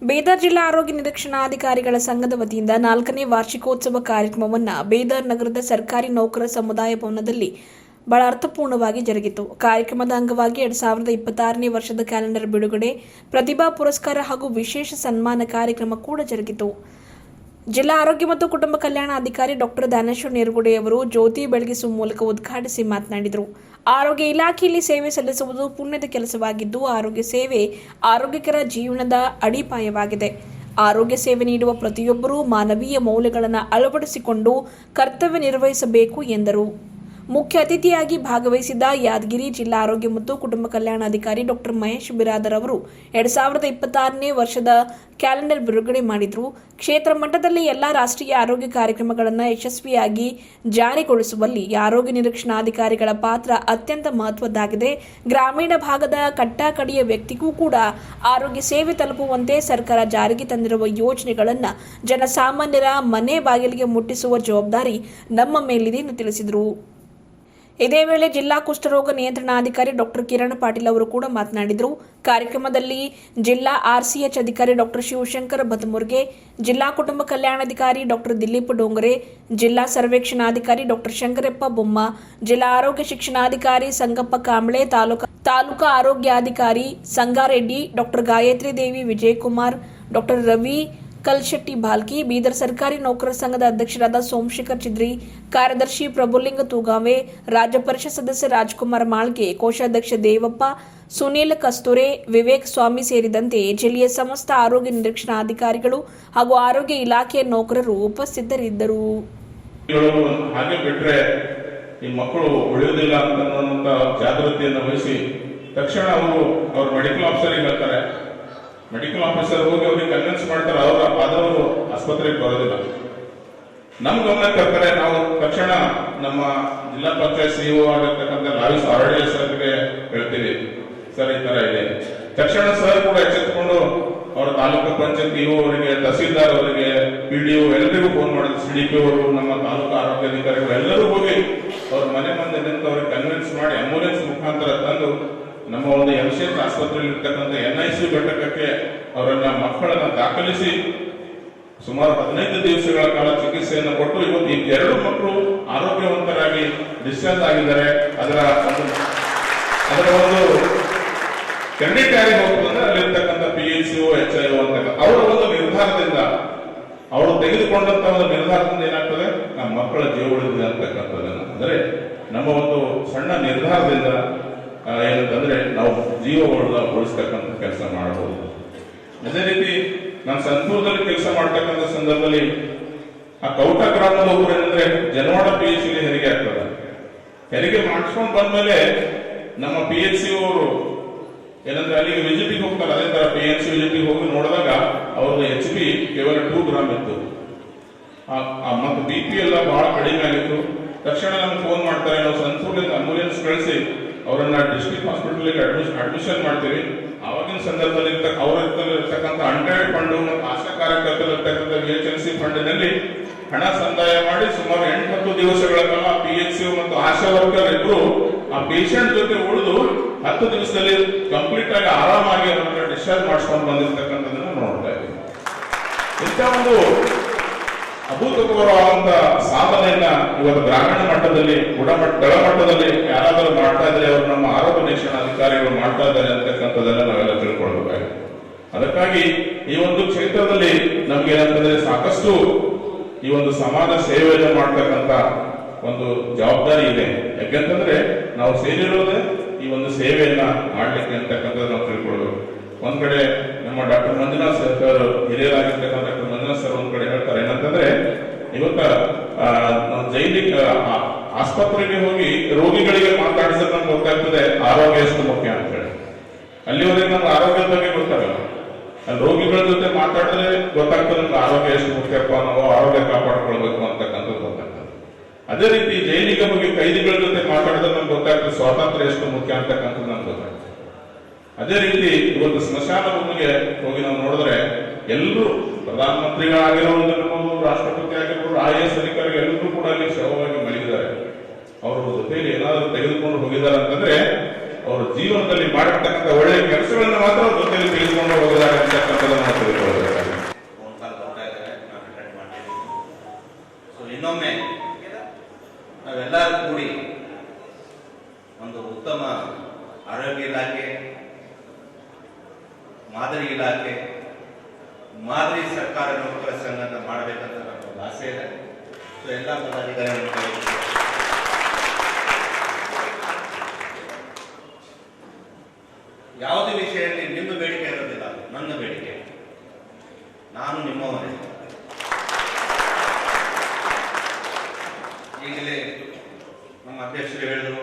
ಬೀದರ್ ಜಿಲ್ಲಾ ಆರೋಗ್ಯ ನಿರೀಕ್ಷಣಾಧಿಕಾರಿಗಳ ಸಂಘದ ವತಿಯಿಂದ 4ನೇ ವಾರ್ಷಿಕೋತ್ಸವ ಕಾರ್ಯಕ್ರಮವನ್ನು ಬೀದರ್ ನಗರದ ಸರ್ಕಾರಿ ನೌಕರ ಸಮುದಾಯ ಭವನದಲ್ಲಿ ಬಹಳ ಅರ್ಥಪೂರ್ಣವಾಗಿ ಜರುಗಿತು. ಕಾರ್ಯಕ್ರಮದ ಅಂಗವಾಗಿ 2026ನೇ ವರ್ಷದ ಕ್ಯಾಲೆಂಡರ್ ಬಿಡುಗಡೆ, ಪ್ರತಿಭಾ ಪುರಸ್ಕಾರ ಹಾಗೂ ವಿಶೇಷ ಸನ್ಮಾನ ಕಾರ್ಯಕ್ರಮ ಕೂಡ ಜರುಗಿತು. ಜಿಲ್ಲಾ ಆರೋಗ್ಯ ಮತ್ತು ಕುಟುಂಬ ಕಲ್ಯಾಣ ಅಧಿಕಾರಿ ಡಾಕ್ಟರ್ ದಾನೇಶ್ವರ್ ನೇರ್ಗುಡೆ ಅವರು ಜ್ಯೋತಿ ಬೆಳಗಿಸುವ ಮೂಲಕ ಉದ್ಘಾಟಿಸಿ ಮಾತನಾಡಿದರು. ಆರೋಗ್ಯ ಇಲಾಖೆಯಲ್ಲಿ ಸೇವೆ ಸಲ್ಲಿಸುವುದು ಪುಣ್ಯದ ಕೆಲಸವಾಗಿದ್ದು, ಆರೋಗ್ಯ ಸೇವೆ ಆರೋಗ್ಯಕರ ಜೀವನದ ಅಡಿಪಾಯವಾಗಿದೆ. ಆರೋಗ್ಯ ಸೇವೆ ನೀಡುವ ಪ್ರತಿಯೊಬ್ಬರೂ ಮಾನವೀಯ ಮೌಲ್ಯಗಳನ್ನು ಅಳವಡಿಸಿಕೊಂಡು ಕರ್ತವ್ಯ ನಿರ್ವಹಿಸಬೇಕು ಎಂದರು. ಮುಖ್ಯ ಅತಿಥಿಯಾಗಿ ಭಾಗವಹಿಸಿದ್ದ ಯಾದಗಿರಿ ಜಿಲ್ಲಾ ಆರೋಗ್ಯ ಮತ್ತು ಕುಟುಂಬ ಕಲ್ಯಾಣಾಧಿಕಾರಿ ಡಾಕ್ಟರ್ ಮಹೇಶ್ ಬಿರಾದರ್ ಅವರು 2026ನೇ ವರ್ಷದ ಕ್ಯಾಲೆಂಡರ್ ಬಿಡುಗಡೆ ಮಾಡಿದರು. ಕ್ಷೇತ್ರ ಮಟ್ಟದಲ್ಲಿ ಎಲ್ಲ ರಾಷ್ಟ್ರೀಯ ಆರೋಗ್ಯ ಕಾರ್ಯಕ್ರಮಗಳನ್ನು ಯಶಸ್ವಿಯಾಗಿ ಜಾರಿಗೊಳಿಸುವಲ್ಲಿ ಆರೋಗ್ಯ ನಿರೀಕ್ಷಣಾಧಿಕಾರಿಗಳ ಪಾತ್ರ ಅತ್ಯಂತ ಮಹತ್ವದ್ದಾಗಿದೆ. ಗ್ರಾಮೀಣ ಭಾಗದ ಕಟ್ಟಾಕಡೆಯ ವ್ಯಕ್ತಿಗೂ ಕೂಡ ಆರೋಗ್ಯ ಸೇವೆ ತಲುಪುವಂತೆ ಸರ್ಕಾರ ಜಾರಿಗೆ ತಂದಿರುವ ಯೋಜನೆಗಳನ್ನು ಜನಸಾಮಾನ್ಯರ ಮನೆ ಬಾಗಿಲಿಗೆ ಮುಟ್ಟಿಸುವ ಜವಾಬ್ದಾರಿ ನಮ್ಮ ಮೇಲಿದೆ ಎಂದು ತಿಳಿಸಿದರು. ಇದೇ ವೇಳೆ ಜಿಲ್ಲಾ ಕುಷ್ಠರೋಗ ನಿಯಂತ್ರಣಾಧಿಕಾರಿ ಡಾಕ್ಟರ್ ಕಿರಣ್ ಪಾಟೀಲ್ ಅವರು ಕೂಡ ಮಾತನಾಡಿದರು. ಕಾರ್ಯಕ್ರಮದಲ್ಲಿ ಜಿಲ್ಲಾ ಆರ್ಸಿಎಚ್ ಅಧಿಕಾರಿ ಡಾಕ್ಟರ್ ಶಿವಶಂಕರ್ ಬತಮುರ್ಗೆ, ಜಿಲ್ಲಾ ಕುಟುಂಬ ಕಲ್ಯಾಣಾಧಿಕಾರಿ ಡಾಕ್ಟರ್ ದಿಲೀಪ್ ಡೋಂಗರೆ, ಜಿಲ್ಲಾ ಸರ್ವೇಕ್ಷಣಾಧಿಕಾರಿ ಡಾಕ್ಟರ್ ಶಂಕರಪ್ಪ ಬೊಮ್ಮ, ಜಿಲ್ಲಾ ಆರೋಗ್ಯ ಶಿಕ್ಷಣಾಧಿಕಾರಿ ಸಂಗಪ್ಪ ಕಾಂಬ್ಳೆ, ತಾಲೂಕಾ ಆರೋಗ್ಯಾಧಿಕಾರಿ ಸಂಗಾರೆಡ್ಡಿ, ಡಾಕ್ಟರ್ ಗಾಯತ್ರಿ ದೇವಿ ವಿಜಯಕುಮಾರ್, ಡಾಕ್ಟರ್ ರವಿ ಕಲ್ಶೆಟ್ಟಿ ಬಾಲ್ಕಿ, ಬೀದರ್ ಸರ್ಕಾರಿ ನೌಕರರ ಸಂಘದ ಅಧ್ಯಕ್ಷರಾದ ಸೋಮಶೇಖರ್ ಚಿದ್ರಿ, ಕಾರ್ಯದರ್ಶಿ ಪ್ರಭುಲಿಂಗ ತೂಗಾವೆ, ರಾಜ್ಯ ಪರಿಷತ್ ಸದಸ್ಯ ರಾಜ್ಕುಮಾರ್ ಮಾಳ್ಗೆ, ಕೋಶಾಧ್ಯಕ್ಷ ದೇವಪ್ಪ, ಸುನೀಲ್ ಕಸ್ತೂರೆ, ವಿವೇಕ್ ಸ್ವಾಮಿ ಸೇರಿದಂತೆ ಜಿಲ್ಲೆಯ ಸಮಸ್ತ ಆರೋಗ್ಯ ನಿರೀಕ್ಷಣಾಧಿಕಾರಿಗಳು ಹಾಗೂ ಆರೋಗ್ಯ ಇಲಾಖೆಯ ನೌಕರರು ಉಪಸ್ಥಿತರಿದ್ದರು. ಹಾಗೆ ಬಿಟ್ರೆ ಈ ಮಕ್ಕಳು ಉಳಿಯುವುದಿಲ್ಲ ಅಂತ ಜಾಗೃತಿಯನ್ನು ವಹಿಸಿ ತಕ್ಷಣ ಅವ್ರ ಮೆಡಿಕಲ್ ಆಫೀಸರ್ಗೆ ಹೇಳ್ತಾರೆ. ಮೆಡಿಕಲ್ ಆಫೀಸರ್ ಹೋಗಿ ಅವ್ರಿಗೆ ಕನ್ವಿನ್ಸ್ ಮಾಡ್ತಾರೆ, ಆದವರು ಆಸ್ಪತ್ರೆಗೆ ಬರೋದಿಲ್ಲ. ನಮ್ ಗಮನಕ್ಕೆ ತರ್ತಾರೆ. ನಾವು ತಕ್ಷಣ ನಮ್ಮ ಜಿಲ್ಲಾ ಪಂಚಾಯತ್ ಸಿಇಒ ಆಗಿರ್ತಕ್ಕಂಥ ಲಾವಿಸ್ RDS ಅವರಿಗೆ ಹೇಳ್ತೀವಿ, ಸರ್ ಈ ತರ ಇದೆ. ತಕ್ಷಣ ಸರ್ ಕೂಡ ಎಚ್ಚೆತ್ತುಕೊಂಡು ಅವರ ತಾಲೂಕು ಪಂಚಾಯತ್ ಇಒ ಅವರಿಗೆ, ತಹಸೀಲ್ದಾರ್ ಅವರಿಗೆ, PDO ಎಲ್ಲರಿಗೂ ಫೋನ್ ಮಾಡಿದ್ರು. CDP ಅವರು, ನಮ್ಮ ತಾಲೂಕು ಆರೋಗ್ಯಾಧಿಕಾರಿಗಳು ಎಲ್ಲರೂ ಹೋಗಿ ಅವ್ರ ಮನೆ ಮುಂದೆ ನಿಂತು ಅವ್ರಿಗೆ ಕನ್ವಿನ್ಸ್ ಮಾಡಿ ಆಂಬುಲೆನ್ಸ್ ಮುಖಾಂತರ ತಂದು ನಮ್ಮ ಒಂದು MCH ಆಸ್ಪತ್ರೆಯಲ್ಲಿ ಇರ್ತಕ್ಕಂಥ NIC ಘಟಕಕ್ಕೆ ಅವರನ್ನ ಮಕ್ಕಳನ್ನ ದಾಖಲಿಸಿ ಸುಮಾರು 15 ದಿವಸಗಳ ಕಾಲ ಚಿಕಿತ್ಸೆಯನ್ನು ಕೊಟ್ಟು ಇವತ್ತು ಈ 2 ಮಕ್ಕಳು ಆರೋಗ್ಯವಂತರಾಗಿ ಡಿಸ್ಚಾರ್ಜ್ ಆಗಿದ್ದಾರೆ. ಅದರ ಒಂದು ಕ್ರೆಡಿಟ್ ಯಾರಿಗೆ ಹೋಗ್ತದೆ, ಅಲ್ಲಿರ್ತಕ್ಕಂಥ PHCO HIO ಅಂತ ಅವರ ಒಂದು ನಿರ್ಧಾರದಿಂದ, ಅವರು ತೆಗೆದುಕೊಂಡಂತ ಒಂದು ನಿರ್ಧಾರದಿಂದ ಏನಾಗ್ತದೆ, ನಮ್ಮ ಮಕ್ಕಳ ಜೀವ ಉಳಿದಿದೆ ಅಂತಕ್ಕಂಥದ್ದನ್ನು, ಅಂದರೆ ನಮ್ಮ ಒಂದು ಸಣ್ಣ ನಿರ್ಧಾರದಿಂದ ಏನಂತಂದ್ರೆ ನಾವು ಜೀವಗಳನ್ನ ಉಳಿಸ್ತಕ್ಕಂಥ ಕೆಲಸ ಮಾಡಬಹುದು. ಅದೇ ರೀತಿ ನಾನು ಸಂತೂರದಲ್ಲಿ ಕೆಲಸ ಮಾಡ್ತಕ್ಕಂಥ ಸಂದರ್ಭದಲ್ಲಿ ಆ ಕೌಟ ಗ್ರಾಮದ ಊರು ಏನಂದ್ರೆ ಜನವಾಡ PHC ಹೆರಿಗೆ ಆಗ್ತದೆ. ಹೆರಿಗೆ ಮಾಡಿಸ್ಕೊಂಡು ಬಂದ್ಮೇಲೆ ನಮ್ಮ PHC ಅವರು ಏನಂದ್ರೆ ಅಲ್ಲಿಗೆ ವಿಸಿಟಿಗೆ ಹೋಗ್ತಾರೆ. ಅದೇ ತರ PHC ವಿಸಿಟಿಗೆ ಹೋಗಿ ನೋಡಿದಾಗ ಅವ್ರದ್ದು HP ಕೇವಲ 2 ಗ್ರಾಮ್ ಇತ್ತು. ಮತ್ತು BP ಎಲ್ಲ ಬಹಳ ಕಡಿಮೆ ಆಗಿತ್ತು. ತಕ್ಷಣ ನಮ್ಗೆ ಫೋನ್ ಮಾಡ್ತಾರೆ, ನಾವು ಸಂತೂರದಿಂದ ಆಂಬುಲೆನ್ಸ್ ಕಳಿಸಿ ಅವರನ್ನ ಡಿಸ್ಟ್ರಿಕ್ಟ್ ಹಾಸ್ಪಿಟಲ್ಗೆ ಅಡ್ಮಿಷನ್ ಮಾಡ್ತೀವಿ. ಆವಾಗಿನ ಸಂದರ್ಭದಲ್ಲಿ ಇರ್ತಕ್ಕಂಥ ಅಂಡ್ರಾಯ್ಡ್ ಫಂಡ್ ಮತ್ತು ಆಶಾ ಕಾರ್ಯಕರ್ತರು ಇರ್ತಕ್ಕಂಥ VHMC ಫಂಡಿನಲ್ಲಿ ಹಣ ಸಂದಾಯ ಮಾಡಿ ಸುಮಾರು 8-10 ದಿವಸಗಳ ಕಾಲ PHC ಮತ್ತು ಆಶಾ ವರ್ಕರ್ ಇಬ್ರು ಆ ಪೇಷಂಟ್ ಜೊತೆ ಉಳಿದು 10 ದಿವಸದಲ್ಲಿ ಕಂಪ್ಲೀಟ್ ಆಗಿ ಆರಾಮಾಗಿ ಅವರನ್ನ ಡಿಸ್ಚಾರ್ಜ್ ಮಾಡಿಸ್ಕೊಂಡು ಬಂದಿರತಕ್ಕಂಥದ್ದನ್ನ ನೋಡ್ತಾ ಇದ್ದೀವಿ. ಇಂಥ ಒಂದು ಅಭೂತಪೂರ್ವವಾದಂತ ಸಾಧನೆಯನ್ನ ಇವತ್ತು ಗ್ರಾಮೀಣ ಮಟ್ಟದಲ್ಲಿ, ತಳಮಟ್ಟದಲ್ಲಿ ಯಾರಾದರೂ ಮಾಡ್ತಾ ಇದ್ರೆ ಅವರು ನಮ್ಮ ಆರೋಗ್ಯ ನಿರೀಕ್ಷಣಾಧಿಕಾರಿಗಳು ಮಾಡ್ತಾ ಇದ್ದಾರೆ ಅಂತಕ್ಕಂಥದ್ದೆಲ್ಲ ನಾವೆಲ್ಲ ತಿಳ್ಕೊಳ್ಬೇಕಾಗಿದೆ. ಅದಕ್ಕಾಗಿ ಈ ಒಂದು ಕ್ಷೇತ್ರದಲ್ಲಿ ನಮ್ಗೆ ಏನಂತಂದ್ರೆ ಸಾಕಷ್ಟು ಈ ಒಂದು ಸಮಾಜ ಸೇವೆಯನ್ನು ಮಾಡ್ತಕ್ಕಂಥ ಒಂದು ಜವಾಬ್ದಾರಿ ಇದೆ. ಯಾಕೆಂತಂದ್ರೆ ನಾವು ಸೇರಿರೋದೇ ಈ ಒಂದು ಸೇವೆಯನ್ನ ಮಾಡ್ಲಿಕ್ಕೆ ಅಂತಕ್ಕಂಥದ್ದು ನಾವು ತಿಳ್ಕೊಳ್ಬೇಕು. ಒಂದ್ ಕಡೆ ನಮ್ಮ ಡಾಕ್ಟರ್ ಮಂಜುನಾಥ್ ಸರ್, ಹಿರಿಯರಾಗಿರ್ತಕ್ಕಂಥ ಡಾಕ್ಟರ್ ಮಂಜುನಾಥ್ ಸರ್ ಒಂದ್ ಕಡೆ ಹೇಳ್ತಾರೆ ಏನಂತಂದ್ರೆ, ಇವತ್ತ ಜೈಲಿಗೆ ಆಸ್ಪತ್ರೆಗೆ ಹೋಗಿ ರೋಗಿಗಳಿಗೆ ಮಾತಾಡಿಸಿದ್ರೆ ನಮ್ಗೆ ಗೊತ್ತಾಗ್ತದೆ ಆರೋಗ್ಯ ಎಷ್ಟು ಮುಖ್ಯ ಅಂತ ಹೇಳಿ. ಅಲ್ಲಿವರೆಗೆ ನಮ್ಗೆ ಆರೋಗ್ಯದ ಬಗ್ಗೆ ಗೊತ್ತಾಗಲ್ಲ. ಅಲ್ಲಿ ರೋಗಿಗಳ ಜೊತೆ ಮಾತಾಡಿದ್ರೆ ಗೊತ್ತಾಗ್ತದೆ ನಮ್ಗೆ ಆರೋಗ್ಯ ಎಷ್ಟು ಮುಖ್ಯಪ್ಪ, ನಾವು ಆರೋಗ್ಯ ಕಾಪಾಡ್ಕೊಳ್ಬೇಕು ಅಂತಕ್ಕಂಥದ್ದು ಗೊತ್ತಾಗ್ತದೆ. ಅದೇ ರೀತಿ ಜೈಲಿಗೆ ಹೋಗಿ ಕೈದಿಗಳ ಜೊತೆ ಮಾತಾಡಿದ್ರೆ ನಮ್ಗೆ ಗೊತ್ತಾಗ್ತದೆ ಸ್ವಾತಂತ್ರ್ಯ ಎಷ್ಟು ಮುಖ್ಯ ಅಂತಕ್ಕಂಥದ್ದು ನಮ್ಗೆ ಗೊತ್ತಾಗ್ತದೆ. ಅದೇ ರೀತಿ ಇವತ್ತು ಸ್ಮಶಾನ ಭೂಮಿಗೆ ಹೋಗಿ ನಾವು ನೋಡಿದ್ರೆ ಎಲ್ಲರೂ ಪ್ರಧಾನಮಂತ್ರಿಗಳಾಗಿರೋದು, ರಾಷ್ಟ್ರಪತಿ ಆಗಿರ್ಬೋದು, IAS ಅಧಿಕಾರಿಗಳು ಎಲ್ಲರೂ ಕೂಡ ಅಲ್ಲಿ ಶವವಾಗಿ ಮಲಗಿದ್ದಾರೆ. ಅವರ ಜೊತೆಯಲ್ಲಿ ಏನಾದರೂ ತೆಗೆದುಕೊಂಡು ಹೋಗಿದ್ದಾರೆ ಅಂತಂದ್ರೆ ಅವರ ಜೀವನದಲ್ಲಿ ಮಾಡಿರ್ತಕ್ಕಂಥ ಒಳ್ಳೆಯ ಕೆಲಸಗಳನ್ನ ಮಾತ್ರ ಜೊತೆಯಲ್ಲಿ ತೆಗೆದುಕೊಂಡು ಹೋಗಿದ್ದಾರೆ ಅಂತಕ್ಕಂಥದ್ದನ್ನು ತಿಳ್ಕೊಳ್ಳೋದು. ಮಾದರಿ ಸರ್ಕಾರಿ ನೌಕರ ಸಂಘ ಅಂತ ಮಾಡಬೇಕಂತ ನನ್ನ ಒಂದು ಆಸೆ ಇದೆ. ಸೊ ಎಲ್ಲ ಪದಾಧಿಕಾರಿಗಳು ಯಾವುದೇ ವಿಷಯದಲ್ಲಿ ನಿಮ್ಮ ಬೇಡಿಕೆ ಇರೋದಿಲ್ಲ, ನನ್ನ ಬೇಡಿಕೆ. ನಾನು ನಿಮ್ಮವನೇ. ಈಗಲೇ ನಮ್ಮ ಅಧ್ಯಕ್ಷರು ಹೇಳಿದ್ರು,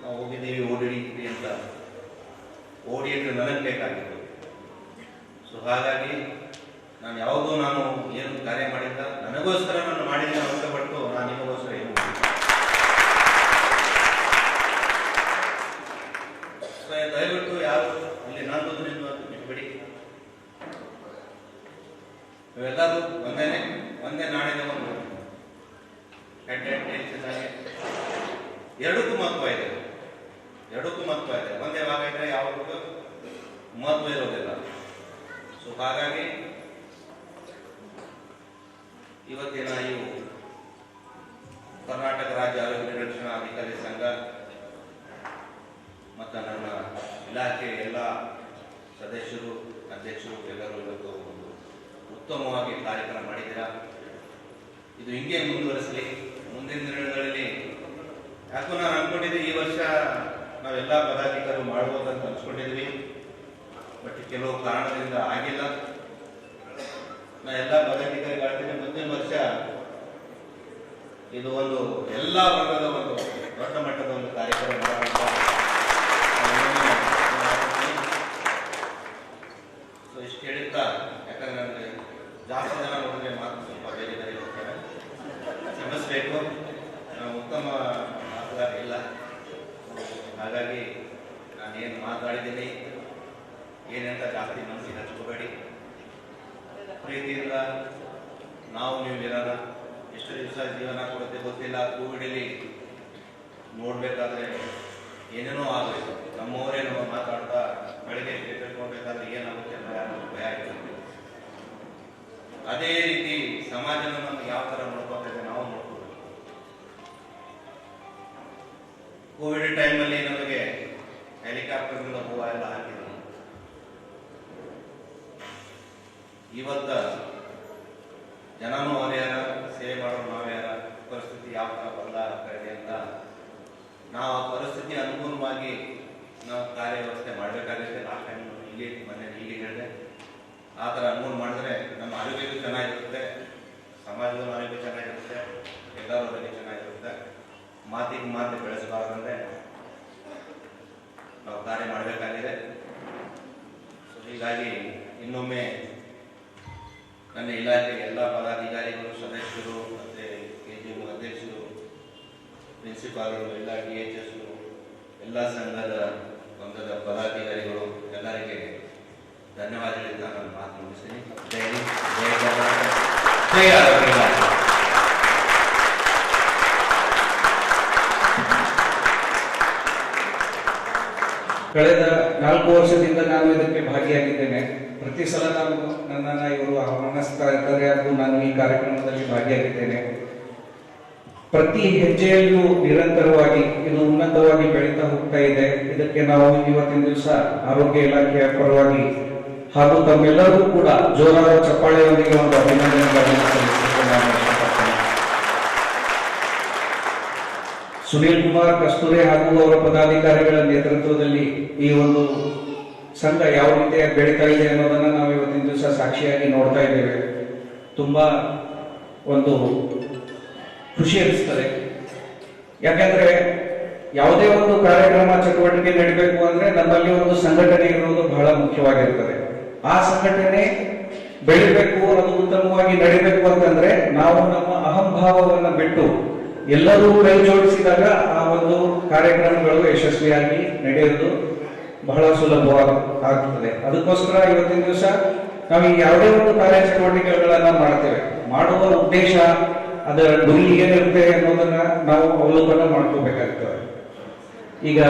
ನಾವು ಹೋಗಿದ್ದೀವಿ ಓಡಿಡಿದ್ದೀವಿ ಅಂತ. ಓಡಿ ಅಂತ ನನಗೆ ಬೇಕಾಗಿತ್ತು. ಸೊ ಹಾಗಾಗಿ ನಾನು ಯಾವುದೂ ನಾನು ಏನು ಕಾರ್ಯ ಮಾಡಿಲ್ಲ, ನನಗೋಸ್ಕರ ನಾನು ಮಾಡಿದ್ದೀನಿ ಅಂತ ಪಟ್ಟು ನಾನು ನಿಮಗೋಸ್ಕರ ಏನು ಮಾಡಿಲ್ಲ. ಸೊ ದಯವಿಟ್ಟು ಯಾರು ಇಲ್ಲಿ ನಾನು ಬಿಟ್ಬಿಡಿ. ನೀವೆಲ್ಲರೂ ಒಂದೇ ನಾಣ್ಯದ ಒಂದು ಎರಡಕ್ಕೂ ಮಹತ್ವ ಇದೆ. ಒಂದೇ ಭಾಗ ಇದ್ರೆ ಯಾವುದಕ್ಕೂ ಮಹತ್ವ ಇರೋದಿಲ್ಲ. ಸೊ ಹಾಗಾಗಿ ಇವತ್ತಿನ ಇವು ಕರ್ನಾಟಕ ರಾಜ್ಯ ಆರೋಗ್ಯ ನಿರೀಕ್ಷಣಾ ಅಧಿಕಾರಿ ಸಂಘ ಮತ್ತು ನನ್ನ ಇಲಾಖೆ ಎಲ್ಲ ಸದಸ್ಯರು, ಅಧ್ಯಕ್ಷರು ಎಲ್ಲರೂ ಇವತ್ತು ಉತ್ತಮವಾಗಿ ಕಾರ್ಯಕ್ರಮ ಮಾಡಿದ್ದೀರಾ. ಇದು ಹಿಂಗೆ ಮುಂದುವರಿಸಲಿ. ಮುಂದಿನ ದಿನಗಳಲ್ಲಿ ಯಾಕೋ ನಾನು ಅನ್ಕೊಂಡಿದ್ದೆ ಈ ವರ್ಷ ನಾವೆಲ್ಲ ಪದಾಧಿಕಾರಿಗಳು ಮಾಡ್ಬೋದು ಅಂತ ಅನ್ಸ್ಕೊಂಡಿದ್ವಿ. ಬಟ್ ಕೆಲವು ಕಾರಣದಿಂದ ಆಗಿಲ್ಲ. ನಾ ಎಲ್ಲ ಪದಾಧಿಕಾರಿಗಳಾಗ್ತೀನಿ. ಮುಂದಿನ ವರ್ಷ ಇದು ಒಂದು ಎಲ್ಲ ವರ್ಗದ ಒಂದು ದೊಡ್ಡ ಮಟ್ಟದ ಒಂದು ಕಾರ್ಯಕ್ರಮ ಮಾಡೋಣ. ಸೊ ಇಷ್ಟು ಹೇಳ್ತಾ, ಯಾಕಂದ್ರೆ ನನಗೆ ಜಾಸ್ತಿ ಜನ ನೋಡಿದ್ರೆ ಮಾತು ಸ್ವಲ್ಪ ಬೇರೆ ಬೇರೆ ಹೋಗ್ತಾರೆ, ಕ್ಷಮಿಸಬೇಕು. ಉತ್ತಮ ಮಾತುಗಾರ ಇಲ್ಲ. ಹಾಗಾಗಿ ನಾನೇನು ಮಾತಾಡಿದ್ದೀನಿ ಏನಂತ ಜಾಸ್ತಿ ಮನಸ್ಸಿಗೆ ಹಚ್ಕೋಬೇಡಿ. ಪ್ರೀತಿಯಿಂದ ನಾವು ನೀವು ಇರೋಣ. ಎಷ್ಟು ದಿವಸ ಜೀವನ ಕೊಡುತ್ತೆ ಗೊತ್ತಿಲ್ಲ. ಕೋವಿಡಲ್ಲಿ ನೋಡ್ಬೇಕಾದ್ರೆ ಏನೇನೋ ಆಗೋಯ್ತು. ನಮ್ಮವರೇ ನಾವು ಮಾತಾಡ್ತಾ ಬೆಳಗ್ಗೆ ತಿಳ್ಕೊಳ್ಬೇಕಾದ್ರೆ ಏನಾಗುತ್ತೆ ಅನ್ನೋ ಭಯ ಆಯ್ತು. ಅದೇ ರೀತಿ ಸಮಾಜನ ನಮ್ಗೆ ಯಾವ ತರ ನೋಡ್ಕೋಬೇಕು ನಾವು ನೋಡ್ಕೋಬೇಕು. ಕೋವಿಡ್ ಟೈಮಲ್ಲಿ ನಮಗೆ ಹೆಲಿಕಾಪ್ಟರ್ನಿಂದ ಹೂವು ಎಲ್ಲ ಹಾಕಿದ್ರು. ಇವತ್ತ ಜನನೂ ಅವರೇ ಯಾರ, ಸೇವೆ ಮಾಡೋರು ನಾವೇ ಯಾರ, ಪರಿಸ್ಥಿತಿ ಯಾವ ತರ ಬದಲಾಗ್ತಾ ಇದೆ ಅಂತ ನಾವು ಆ ಪರಿಸ್ಥಿತಿ ಅನುಗುಣವಾಗಿ ನಾವು ಕಾರ್ಯವ್ಯವಸ್ಥೆ ಮಾಡಬೇಕಾಗುತ್ತೆ. ಲಾಸ್ಟ್ ಟೈಮ್ ಇಲ್ಲಿ ಮನೇಲಿ ಹೀಗೆ ಹೇಳಿದೆ, ಆ ಥರ ಅನುಗುಣ ಮಾಡಿದ್ರೆ ನಮ್ಮ ಆರೋಗ್ಯಕ್ಕೂ ಚೆನ್ನಾಗಿರುತ್ತೆ, ಸಮಾಜದ ಆರೋಗ್ಯ ಚೆನ್ನಾಗಿರುತ್ತೆ, ಎಲ್ಲರ ಆರೋಗ್ಯ ಚೆನ್ನಾಗಿರುತ್ತೆ. ಮಾತಿಗೆ ಮಾತು ಬೆಳೆಸಬಾರ್ದಂದ್ರೆ ನಾವು ಕಾರ್ಯ ಮಾಡಬೇಕಾಗಿದೆ. ಸೊ ಹೀಗಾಗಿ ಇನ್ನೊಮ್ಮೆ ನನ್ನ ಇಲಾಖೆಗೆ ಎಲ್ಲ ಪದಾಧಿಕಾರಿಗಳು, ಸದಸ್ಯರು, ಮತ್ತು KGM ಅಧ್ಯಕ್ಷರು, ಪ್ರಿನ್ಸಿಪಾಲ್ಗಳು, ಎಲ್ಲ DHS, ಎಲ್ಲ ಸಂಘದ ಪಂಥದ ಪದಾಧಿಕಾರಿಗಳು ಎಲ್ಲರಿಗೆ ಧನ್ಯವಾದಗಳಿಂದ ನಾನು ಮಾತು ಮುಗಿಸ್ತೀನಿ. ಜೈ ಹಿಂದ್, ಜೈ ಕರ್ನಾಟಕ, ಜೈ ಆರೋಗ್ಯ ಇಲಾಖೆ. ಕಳೆದ 4 ವರ್ಷದಿಂದ ನಾನು ಇದಕ್ಕೆ ಭಾಗಿಯಾಗಿದ್ದೇನೆ. ಪ್ರತಿ ಸಲ ನನ್ನನ್ನು ಇವರು ಆಹ್ವಾನಿಸ್ತಾ ಇರ್ತಾರೆ, ಹಾಗೂ ನಾನು ಈ ಕಾರ್ಯಕ್ರಮದಲ್ಲಿ ಭಾಗಿಯಾಗಿದ್ದೇನೆ. ಪ್ರತಿ ಹೆಜ್ಜೆಯಲ್ಲೂ ನಿರಂತರವಾಗಿ ಇದು ಉನ್ನತವಾಗಿ ಬೆಳೀತಾ ಹೋಗ್ತಾ ಇದೆ. ಇದಕ್ಕೆ ನಾವು ಇವತ್ತಿನ ದಿವಸ ಆರೋಗ್ಯ ಇಲಾಖೆಯ ಪರವಾಗಿ ಹಾಗೂ ತಮ್ಮೆಲ್ಲರಿಗೂ ಕೂಡ ಜೋರಾದ ಚಪ್ಪಾಳೆಯೊಂದಿಗೆ ಒಂದು ಅಭಿನಂದನೆಗಳನ್ನು ಸಲ್ಲಿಸಲಿಕ್ಕೆ ನಾನು ಇಷ್ಟಪಡ್ತೇನೆ. ಸುನೀಲ್ ಕುಮಾರ್ ಕಸ್ತೂರೆ ಹಾಗೂ ಅವರ ಪದಾಧಿಕಾರಿಗಳ ನೇತೃತ್ವದಲ್ಲಿ ಈ ಒಂದು ಸಂಘ ಯಾವ ರೀತಿ ಬೆಳೀತಾ ಇದೆ ಅನ್ನೋದನ್ನ ನಾವು ಇವತ್ತಿನ ದಿವಸ ಸಾಕ್ಷಿಯಾಗಿ ನೋಡ್ತಾ ಇದ್ದೇವೆ. ತುಂಬಾ ಒಂದು ಖುಷಿ ಅನಿಸ್ತದೆ. ಯಾಕಂದ್ರೆ ಯಾವುದೇ ಒಂದು ಕಾರ್ಯಕ್ರಮ ಚಟುವಟಿಕೆ ನಡೀಬೇಕು ಅಂದ್ರೆ ನಮ್ಮಲ್ಲಿ ಒಂದು ಸಂಘಟನೆ ಇರುವುದು ಬಹಳ ಮುಖ್ಯವಾಗಿರ್ತದೆ. ಆ ಸಂಘಟನೆ ಬೆಳಿಬೇಕು, ಅದು ಉತ್ತಮವಾಗಿ ನಡಿಬೇಕು ಅಂತಂದ್ರೆ ನಾವು ನಮ್ಮ ಅಹಂಭಾವವನ್ನು ಬಿಟ್ಟು ಎಲ್ಲರೂ ಕೈ ಜೋಡಿಸಿದಾಗ ಆ ಒಂದು ಕಾರ್ಯಕ್ರಮಗಳು ಯಶಸ್ವಿಯಾಗಿ ನಡೆಯೋದು ಬಹಳ ಸುಲಭವಾಗುತ್ತದೆ. ಅದಕ್ಕೋಸ್ಕರ ಇವತ್ತಿನ ದಿವಸ ನಾವು ಯಾವುದೇ ಒಂದು ಕಾರ್ಯಚಟುವಟಿಕೆಗಳನ್ನ ಮಾಡ್ತೇವೆ, ಮಾಡುವ ಉದ್ದೇಶ, ಅದರ ಗುರಿ ಏನಿರುತ್ತೆ ಅನ್ನೋದನ್ನ ನಾವು ಅವಲೋಕನ ಮಾಡ್ಕೋಬೇಕಾಗ್ತದೆ. ಈಗ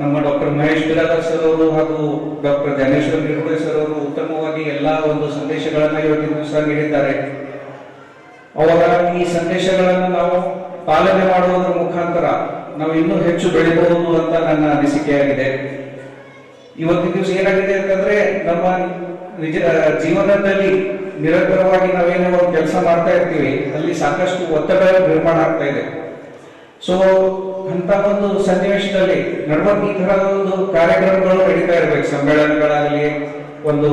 ನಮ್ಮ ಡಾಕ್ಟರ್ ಮಹೇಶ್ ಬಿರಾದರ್ ಸರ್ ಅವರು ಹಾಗೂ ಡಾಕ್ಟರ್ ಜ್ಞಾನೇಶ್ವರ ನಿರ್ಗುಡೆ ಸರ್ ಅವರು ಉತ್ತಮವಾಗಿ ಎಲ್ಲಾ ಒಂದು ಸಂದೇಶಗಳನ್ನ ಇವತ್ತಿನ ದಿವಸ ನೀಡಿದ್ದಾರೆ. ಅವರ ಈ ಸಂದೇಶಗಳನ್ನು ನಾವು ಪಾಲನೆ ಮಾಡುವುದರ ಮುಖಾಂತರ ನಾವು ಇನ್ನೂ ಹೆಚ್ಚು ಬೆಳೆಯಬಹುದು ಅಂತ ನನ್ನ ಅನಿಸಿಕೆಯಾಗಿದೆ. ಇವತ್ತಿನ ದಿವಸ ಏನಾಗಿದೆ ಅಂತಂದ್ರೆ ನಮ್ಮ ಜೀವನದಲ್ಲಿ ನಿರಂತರವಾಗಿ ನಾವೇನೋ ಒಂದು ಕೆಲಸ ಮಾಡ್ತಾ ಇರ್ತೀವಿ, ಅಲ್ಲಿ ಸಾಕಷ್ಟು ಒತ್ತಡ ನಿರ್ಮಾಣ ಆಗ್ತಾ ಇದೆ. ಸೊ ಅಂತ ಒಂದು ಸನ್ನಿವೇಶದಲ್ಲಿ ನಡುವಾಗ ಈ ತರಹದ ಒಂದು ಕಾರ್ಯಕ್ರಮಗಳು ನಡೀತಾ ಇರ್ಬೇಕು. ಸಮ್ಮೇಳನಗಳಾಗಲಿ, ಒಂದು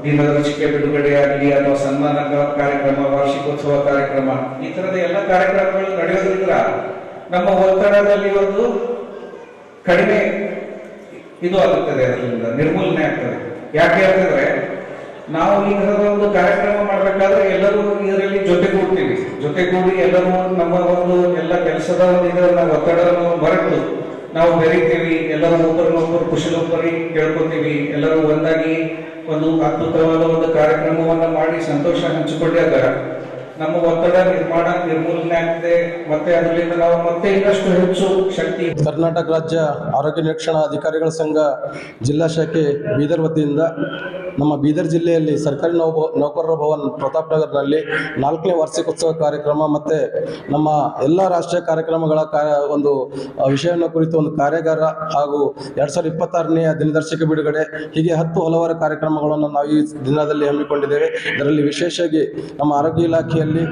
ದಿನದರ್ಶಿಕೆ ಬಿಡುಗಡೆ ಆಗಲಿ, ಅಥವಾ ಸನ್ಮಾನ ಕಾರ್ಯಕ್ರಮ, ವಾರ್ಷಿಕೋತ್ಸವ ಕಾರ್ಯಕ್ರಮ, ಈ ತರದ ಎಲ್ಲ ಕಾರ್ಯಕ್ರಮಗಳು ನಡೆಯೋದ್ರಿಂದ ನಮ್ಮ ಒತ್ತಡದಲ್ಲಿ ಒಂದು ಕಡಿಮೆ ಇದು ಆಗುತ್ತದೆ, ಅದರಿಂದ ನಿರ್ಮೂಲನೆ ಆಗ್ತದೆ. ಯಾಕೆ ಅಂತಂದ್ರೆ ನಾವು ಈ ತರದ ಒಂದು ಕಾರ್ಯಕ್ರಮ ಮಾಡ್ಬೇಕಾದ್ರೆ ಎಲ್ಲರೂ ಇದರಲ್ಲಿ ಜೊತೆಗೂಡಿ ಎಲ್ಲರೂ ನಮ್ಮ ಒಂದು ಎಲ್ಲ ಕೆಲಸದ ಒಂದು ಇದನ್ನ ಒತ್ತಡವನ್ನು ಮರೆತು ನಾವು ಬೆರೀತೀವಿ. ಎಲ್ಲರೂ ಒಬ್ಬರನ್ನೊಬ್ಬರು ಕುಶಲೋಬ್ಬರಿ ಕೇಳ್ಕೊತೀವಿ. ಎಲ್ಲರೂ ಒಂದಾಗಿ ಒಂದು ಅದ್ಭುತವಾದ ಒಂದು ಕಾರ್ಯಕ್ರಮವನ್ನ ಮಾಡಿ ಸಂತೋಷ ಹಂಚಿಕೊಂಡಾಗ ನಮ್ಮ ಒತ್ತಡ ನಿರ್ಮೂಲನೆ ಆಗ್ತದೆ. ಮತ್ತೆ ಅದರಿಂದ ನಾವು ಮತ್ತೆ ಇನ್ನಷ್ಟು ಹೆಚ್ಚು ಶಕ್ತಿ. ಕರ್ನಾಟಕ ರಾಜ್ಯ ಆರೋಗ್ಯ ನಿರೀಕ್ಷಣಾ ಅಧಿಕಾರಿಗಳ ಸಂಘ ಜಿಲ್ಲಾ ಶಾಖೆ ಬೀದರ್ ವತಿಯಿಂದ ನಮ್ಮ ಬೀದರ್ ಜಿಲ್ಲೆಯಲ್ಲಿ ಸರ್ಕಾರಿ ನೌಕರರ ಭವನ್ ಪ್ರತಾಪ್ ನಗರ್ನಲ್ಲಿ 4ನೇ ವಾರ್ಷಿಕೋತ್ಸವ ಕಾರ್ಯಕ್ರಮ ಮತ್ತು ನಮ್ಮ ಎಲ್ಲ ರಾಷ್ಟ್ರೀಯ ಕಾರ್ಯಕ್ರಮಗಳ ಒಂದು ವಿಷಯವನ್ನು ಕುರಿತು ಒಂದು ಕಾರ್ಯಾಗಾರ ಹಾಗೂ 2026ನೇ ದಿನದರ್ಶಿಕೆ ಬಿಡುಗಡೆ, ಹೀಗೆ ಹಲವಾರು ಕಾರ್ಯಕ್ರಮಗಳನ್ನು ನಾವು ಈ ದಿನದಲ್ಲಿ ಹಮ್ಮಿಕೊಂಡಿದ್ದೇವೆ. ಇದರಲ್ಲಿ ವಿಶೇಷವಾಗಿ ನಮ್ಮ ಆರೋಗ್ಯ ಇಲಾಖೆಯಲ್ಲಿ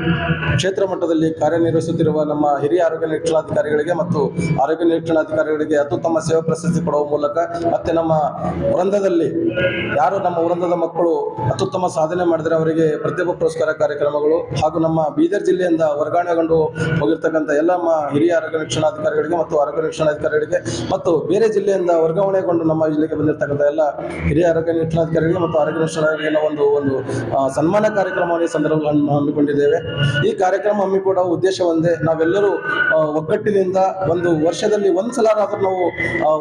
ಕ್ಷೇತ್ರ ಮಟ್ಟದಲ್ಲಿ ಕಾರ್ಯನಿರ್ವಹಿಸುತ್ತಿರುವ ನಮ್ಮ ಹಿರಿಯ ಆರೋಗ್ಯ ನಿರೀಕ್ಷಣಾಧಿಕಾರಿಗಳಿಗೆ ಮತ್ತು ಆರೋಗ್ಯ ನಿರೀಕ್ಷಣಾಧಿಕಾರಿಗಳಿಗೆ ಅತ್ಯುತ್ತಮ ಸೇವಾ ಪ್ರಶಸ್ತಿ ಕೊಡುವ ಮೂಲಕ, ಮತ್ತು ನಮ್ಮ ವೃಂದದಲ್ಲಿ ಯಾರು ನಮ್ಮ ವೃಂದದ ಮಕ್ಕಳು ಅತ್ಯುತ್ತಮ ಸಾಧನೆ ಮಾಡಿದರೆ ಅವರಿಗೆ ಪ್ರತಿಭಾ ಪುರಸ್ಕಾರ ಕಾರ್ಯಕ್ರಮಗಳು, ಹಾಗೂ ನಮ್ಮ ಬೀದರ್ ಜಿಲ್ಲೆಯಿಂದ ವರ್ಗಾವಣೆಗೊಂಡು ಹೋಗಿರ್ತಕ್ಕಂಥ ಎಲ್ಲ ನಮ್ಮ ಹಿರಿಯ ಆರೋಗ್ಯ ನಿರೀಕ್ಷಣಾಧಿಕಾರಿಗಳಿಗೆ ಮತ್ತು ಆರೋಗ್ಯ ನಿರೀಕ್ಷಣಾಧಿಕಾರಿಗಳಿಗೆ ಮತ್ತು ಬೇರೆ ಜಿಲ್ಲೆಯಿಂದ ವರ್ಗಾವಣೆಗೊಂಡು ನಮ್ಮ ಜಿಲ್ಲೆಗೆ ಬಂದಿರತಕ್ಕಂಥ ಎಲ್ಲ ಹಿರಿಯ ಆರೋಗ್ಯ ನಿರೀಕ್ಷಣಾಧಿಕಾರಿಗಳಿಗೆ ಮತ್ತು ಆರೋಗ್ಯ ನಿರೀಕ್ಷಣಾಧಿಕಾರಿಗಳ ಒಂದು ಸನ್ಮಾನ ಕಾರ್ಯಕ್ರಮವನ್ನು ಈ ಸಂದರ್ಭದಲ್ಲಿ ಹಮ್ಮಿಕೊಂಡಿದ್ದೇವೆ. ಈ ಕಾರ್ಯಕ್ರಮ ಹಮ್ಮಿಕೊಳ್ಳುವ ಉದ್ದೇಶ ಒಂದೇ, ನಾವೆಲ್ಲರೂ ಒಗ್ಗಟ್ಟಿನಿಂದ ಒಂದು ವರ್ಷದಲ್ಲಿ ಒಂದ್ಸಲಾದ್ರೂ ನಾವು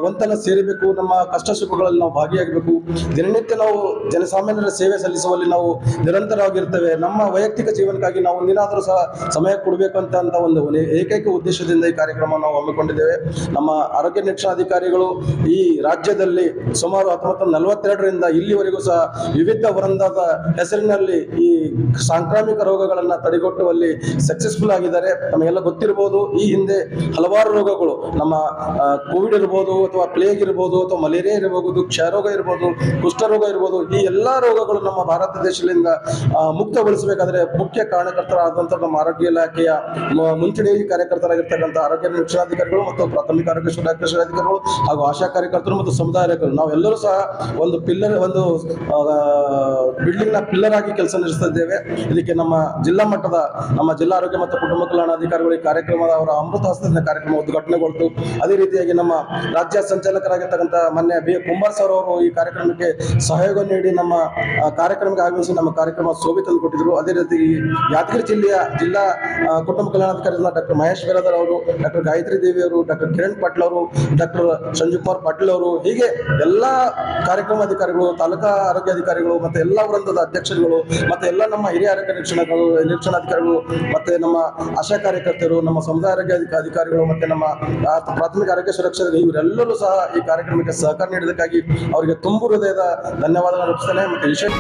ಒಂದೆಲ್ಲ ಸೇರಬೇಕು, ನಮ್ಮ ಕಷ್ಟ ಸುಖಗಳಲ್ಲಿ ನಾವು ಭಾಗಿಯಾಗಬೇಕು. ದಿನನಿತ್ಯ ನಾವು ಜನಸಾಮಾನ್ಯರ ಸೇವೆ ಸಲ್ಲಿಸುವಲ್ಲಿ ನಾವು ನಿರಂತರವಾಗಿರ್ತೇವೆ. ನಮ್ಮ ವೈಯಕ್ತಿಕ ಜೀವನಕ್ಕಾಗಿ ನಾವು ಒಂದಿನಾದರೂ ಸಹ ಸಮಯ ಕೊಡಬೇಕು ಅಂತ ಒಂದು ಏಕೈಕ ಉದ್ದೇಶದಿಂದ ಈ ಕಾರ್ಯಕ್ರಮ ನಾವು ಹಮ್ಮಿಕೊಂಡಿದ್ದೇವೆ. ನಮ್ಮ ಆರೋಗ್ಯ ನಿರೀಕ್ಷಣಾಧಿಕಾರಿಗಳು ಈ ರಾಜ್ಯದಲ್ಲಿ ಸುಮಾರು 1942ರಿಂದ ಇಲ್ಲಿವರೆಗೂ ಸಹ ವಿವಿಧ ವೃಂದದ ಹೆಸರಿನಲ್ಲಿ ಈ ಸಾಂಕ್ರಾಮಿಕ ರೋಗಗಳನ್ನು ತಡೆಗಟ್ಟುವಲ್ಲಿ ಸಕ್ಸಸ್ಫುಲ್ ಆಗಿದ್ದಾರೆ. ನಮಗೆಲ್ಲ ಗೊತ್ತಿರಬಹುದು, ಈ ಹಿಂದೆ ಹಲವಾರು ರೋಗಗಳು, ನಮ್ಮ ಕೋವಿಡ್ ಇರ್ಬೋದು, ಅಥವಾ ಪ್ಲೇಗ್ ಇರ್ಬೋದು, ಅಥವಾ ಮಲೇರಿಯಾ ಇರಬಹುದು, ಕ್ಷಯರೋಗ ಇರ್ಬೋದು, ಕುಷ್ಠರೋಗ ಇರ್ಬೋದು, ಈ ಎಲ್ಲ ರೋಗಗಳು ನಮ್ಮ ಭಾರತ ದೇಶದಿಂದ ಮುಕ್ತಗೊಳಿಸಬೇಕಾದ್ರೆ ಮುಖ್ಯ ಕಾರಣಕರ್ತರಾದಂಥ ನಮ್ಮ ಆರೋಗ್ಯ ಇಲಾಖೆಯ ಮುಂಚೂಣಿ ಕಾರ್ಯಕರ್ತರಾಗಿರ್ತಕ್ಕಂಥ ಆರೋಗ್ಯ ನಿರೀಕ್ಷಣಾಧಿಕಾರಿಗಳು ಮತ್ತು ಪ್ರಾಥಮಿಕ ಆರೋಗ್ಯ ಸುರಕ್ಷಾಧಿಕಾರಿಗಳು ಹಾಗೂ ಆಶಾ ಕಾರ್ಯಕರ್ತರು ಮತ್ತು ಸಮುದಾಯ ನಾವೆಲ್ಲರೂ ಸಹ ಒಂದು ಬಿಲ್ಡಿಂಗ್ ನ ಪಿಲ್ಲರ್ ಆಗಿ ಕೆಲಸ ನಿರ್ವಹಿಸುತ್ತಿದ್ದೇವೆ. ಇದಕ್ಕೆ ನಮ್ಮ ಜಿಲ್ಲಾ ಮಟ್ಟದ ನಮ್ಮ ಜಿಲ್ಲಾ ಆರೋಗ್ಯ ಮತ್ತು ಕುಟುಂಬ ಕಲ್ಯಾಣಾಧಿಕಾರಿಗಳು ಈ ಕಾರ್ಯಕ್ರಮದ ಅವರ ಅಮೃತ ಹಸ್ತದ ಕಾರ್ಯಕ್ರಮ ಉದ್ಘಾಟನೆಗೊಳ್ತು. ಅದೇ ರೀತಿಯಾಗಿ ನಮ್ಮ ರಾಜ್ಯ ಸಂಚಾಲಕರಾಗಿರ್ತಕ್ಕಂಥ ಮಾನ್ಯ ಬಿ ಕುಂಬಾರ್ ಸರ್ ಅವರು ಈ ಕಾರ್ಯಕ್ರಮಕ್ಕೆ ಸಹಯೋಗ ನೀಡಿ ನಮ್ಮ ಕಾರ್ಯಕ್ರಮಕ್ಕೆ ಆಗಮಿಸಿ ನಮ್ಮ ಕಾರ್ಯಕ್ರಮ ಶೋಭೆ ತಂದು ಕೊಟ್ಟಿದ್ರು. ಅದೇ ರೀತಿ ಯಾದಗಿರಿ ಜಿಲ್ಲೆಯ ಜಿಲ್ಲಾ ಕುಟುಂಬ ಕಲ್ಯಾಣಾಧಿಕಾರಿ ಡಾಕ್ಟರ್ ಮಹೇಶ್ ಬಿರಾದರ್ ಅವರು, ಡಾಕ್ಟರ್ ಗಾಯತ್ರಿ ದೇವಿ ಅವರು, ಡಾಕ್ಟರ್ ಕಿರಣ್ ಪಾಟೀಲ್ ಅವರು, ಡಾಕ್ಟರ್ ಸಂಜೀವ್ ಕುಮಾರ್ ಪಾಟೀಲ್ ಅವರು, ಹೀಗೆ ಎಲ್ಲ ಕಾರ್ಯಕ್ರಮ ಅಧಿಕಾರಿಗಳು, ತಾಲೂಕಾ ಆರೋಗ್ಯ ಅಧಿಕಾರಿಗಳು, ಮತ್ತೆ ಎಲ್ಲ ವೃಂದದ ಅಧ್ಯಕ್ಷರುಗಳು, ಮತ್ತೆ ಎಲ್ಲ ನಮ್ಮ ಹಿರಿಯ ಆರೋಗ್ಯ ನಿರೀಕ್ಷಣಾಧಿಕಾರಿಗಳು, ಮತ್ತೆ ನಮ್ಮ ಆಶಾ ಕಾರ್ಯಕರ್ತರು, ನಮ್ಮ ಸಮುದಾಯ ಆರೋಗ್ಯ ಅಧಿಕಾರಿಗಳು, ಮತ್ತೆ ನಮ್ಮ ಪ್ರಾಥಮಿಕ ಆರೋಗ್ಯ ಸುರಕ್ಷಾ ಇವರೆಲ್ಲರೂ ಸಹ ಈ ಕಾರ್ಯಕ್ರಮಕ್ಕೆ ಸಹಕಾರ ನೀಡಿದ್ದಕ್ಕಾಗಿ ಅವರಿಗೆ ತುಂಬು ಹೃದಯದ ಧನ್ಯವಾದಗಳನ್ನು ಅರ್ಪಿಸ್ತೇನೆ. ಮತ್ತೆ ವಿಶೇಷ